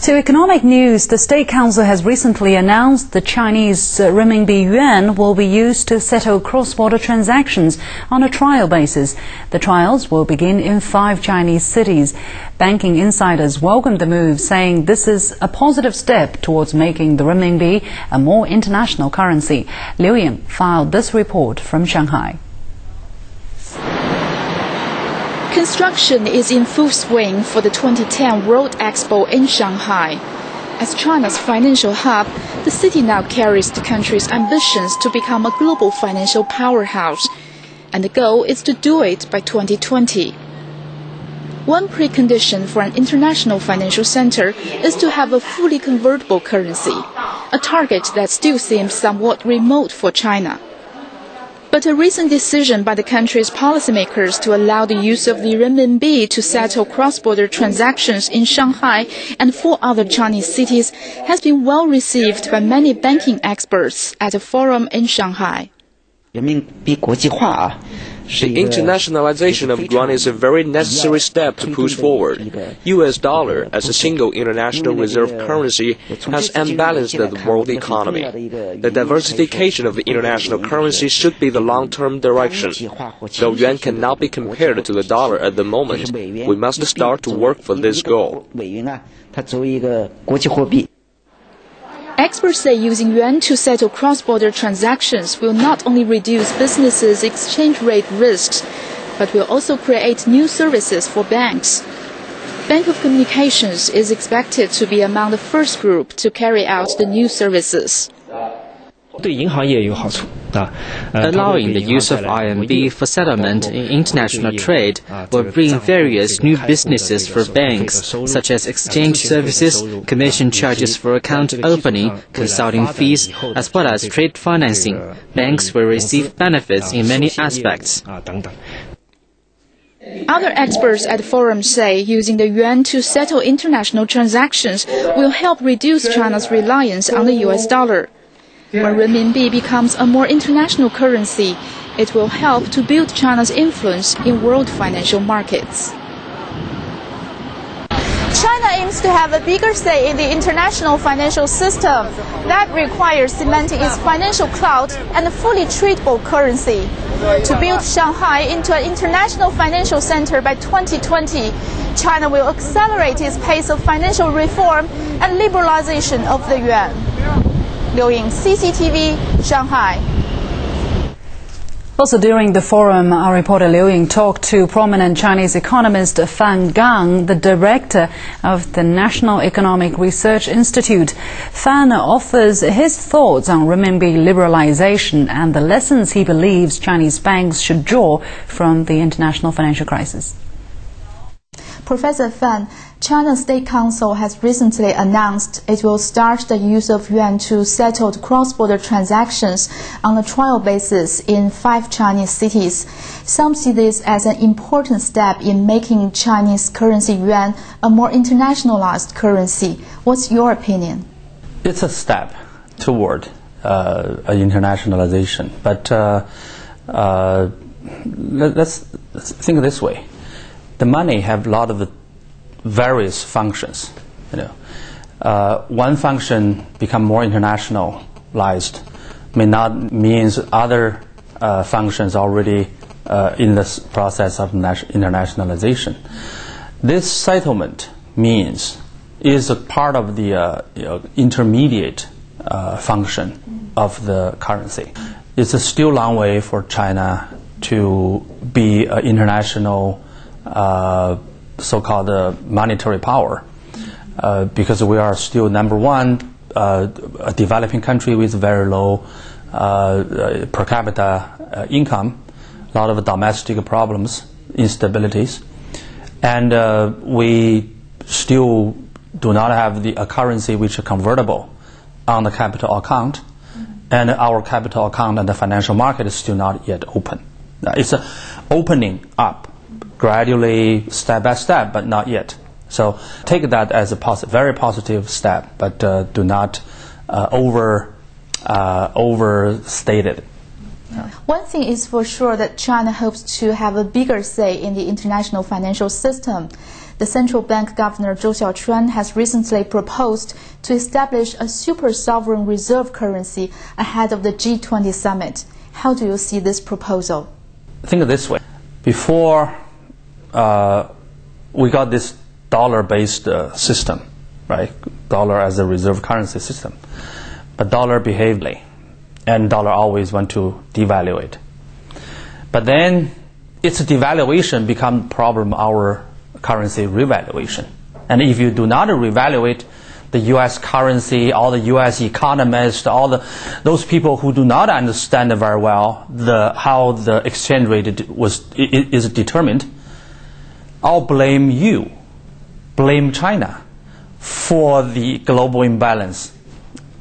To economic news, the State Council has recently announced the Chinese RMB yuan will be used to settle cross-border transactions on a trial basis. The trials will begin in 5 Chinese cities. Banking insiders welcomed the move, saying this is a positive step towards making the RMB a more international currency. Liu Ying filed this report from Shanghai. Construction is in full swing for the 2010 World Expo in Shanghai. As China's financial hub, the city now carries the country's ambitions to become a global financial powerhouse, and the goal is to do it by 2020. One precondition for an international financial center is to have a fully convertible currency, a target that still seems somewhat remote for China. But a recent decision by the country's policymakers to allow the use of the RMB to settle cross-border transactions in Shanghai and 4 other Chinese cities has been well received by many banking experts at a forum in Shanghai. The internationalization of yuan is a very necessary step to push forward. US dollar as a single international reserve currency has unbalanced the world economy. The diversification of the international currency should be the long-term direction. Though yuan cannot be compared to the dollar at the moment, we must start to work for this goal. Experts say using yuan to settle cross-border transactions will not only reduce businesses' exchange rate risks, but will also create new services for banks. Bank of Communications is expected to be among the first group to carry out the new services. Allowing the use of RMB for settlement in international trade will bring various new businesses for banks, such as exchange services, commission charges for account opening, consulting fees, as well as trade financing. Banks will receive benefits in many aspects. Other experts at the forum say using the yuan to settle international transactions will help reduce China's reliance on the US dollar. When RMB becomes a more international currency, it will help to build China's influence in world financial markets. China aims to have a bigger say in the international financial system. That requires cementing its financial clout and a fully tradable currency. To build Shanghai into an international financial center by 2020, China will accelerate its pace of financial reform and liberalization of the yuan. Liu Ying, CCTV, Shanghai. Also during the forum, our reporter Liu Ying talked to prominent Chinese economist Fan Gang, the director of the National Economic Research Institute. Fan offers his thoughts on renminbi liberalization and the lessons he believes Chinese banks should draw from the international financial crisis. Professor Fan, China's State Council has recently announced it will start the use of yuan to settle cross-border transactions on a trial basis in 5 Chinese cities. Some see this as an important step in making Chinese currency yuan a more internationalized currency. What's your opinion? It's a step toward internationalization, but let's think this way. The money have a lot of various functions. One function become more internationalized may not means other functions already in this process of internationalization. This settlement means is a part of the intermediate function of the currency. It's a still long way for China to be an international so-called monetary power, because we are still number one, a developing country with very low per capita income, a lot of domestic problems, instabilities, and we still do not have a currency which is convertible on the capital account, and our capital account and the financial market is still not yet open. It's opening up gradually, step by step, but not yet. So take that as a very positive step, but do not overstate it. One thing is for sure that China hopes to have a bigger say in the international financial system. The central bank governor Zhou Xiaochuan has recently proposed to establish a super sovereign reserve currency ahead of the G20 summit. How do you see this proposal? Think of it this way. Before we got this dollar-based system, right? Dollar as a reserve currency system. But dollar behaved, and dollar always want to devaluate. But then its devaluation become problem our currency revaluation. And if you do not revaluate the U.S. currency, all the U.S. economists, those people who do not understand very well how the exchange rate is determined, I'll blame you, blame China for the global imbalance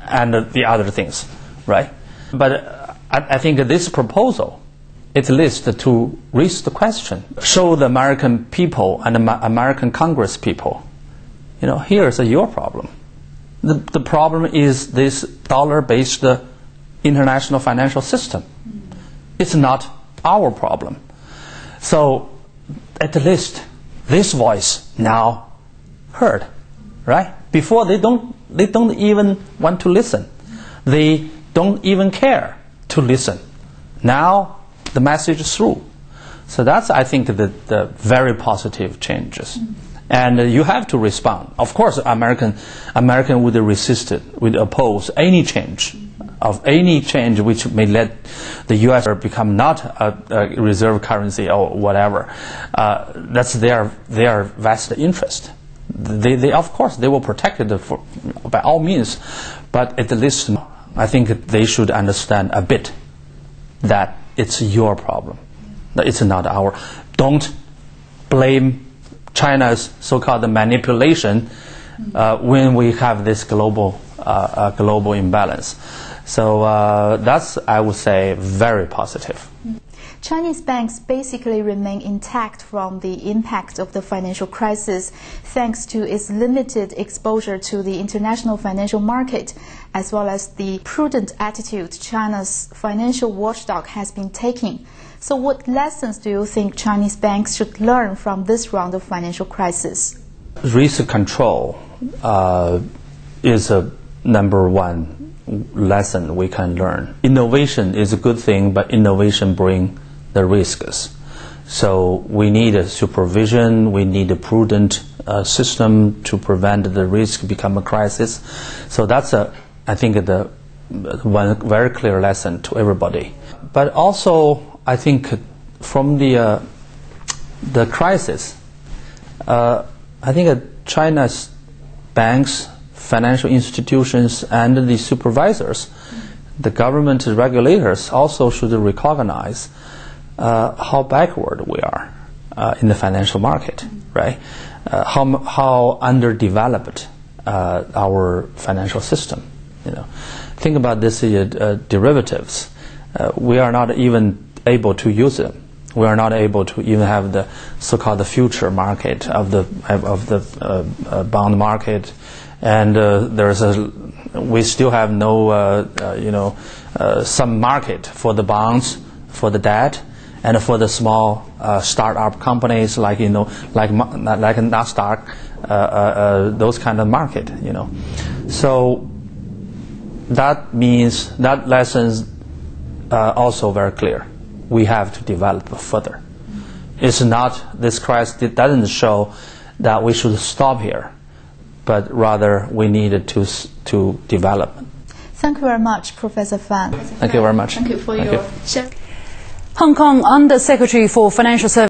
and the other things, right? But I think this proposal, at least to raise the question, show the American people and the American Congress people, here's your problem. The problem is this dollar-based international financial system. It's not our problem. So at least this voice now heard, right? Before they don't even want to listen. They don't even care to listen. Now the message is through. So that's, I think, the very positive changes. And you have to respond. Of course, American would resist it, would oppose any change which may let the U.S. become not a reserve currency or whatever. That's their vested interest. They of course they will protect it by all means, but at least I think they should understand a bit that it's your problem, that it's not our. Don't blame China's so-called manipulation when we have this global imbalance. So that's, I would say, very positive. Chinese banks basically remain intact from the impact of the financial crisis thanks to its limited exposure to the international financial market, as well as the prudent attitude China's financial watchdog has been taking. So what lessons do you think Chinese banks should learn from this round of financial crisis? Risk control is a number one lesson we can learn. Innovation is a good thing, but innovation brings the risks. So we need a supervision, we need a prudent system to prevent the risk become a crisis. So that's, I think, the one very clear lesson to everybody. But also, I think from the crisis, I think China's banks, financial institutions, and the supervisors, the government regulators also should recognize how backward we are in the financial market, right? How underdeveloped our financial system. Think about this: derivatives. We are not even able to use them. We are not able to even have the so-called future market of the bond market, and we still have no some market for the bonds, for the debt, and for the small start-up companies like Nasdaq, those kind of market. So that means that lessons also very clear. We have to develop further. It's not, this crisis doesn't show that we should stop here, but rather we needed to develop. Thank you very much, Professor Fan. Thank you very much. Thank you for your share. Hong Kong Under Secretary for Financial Services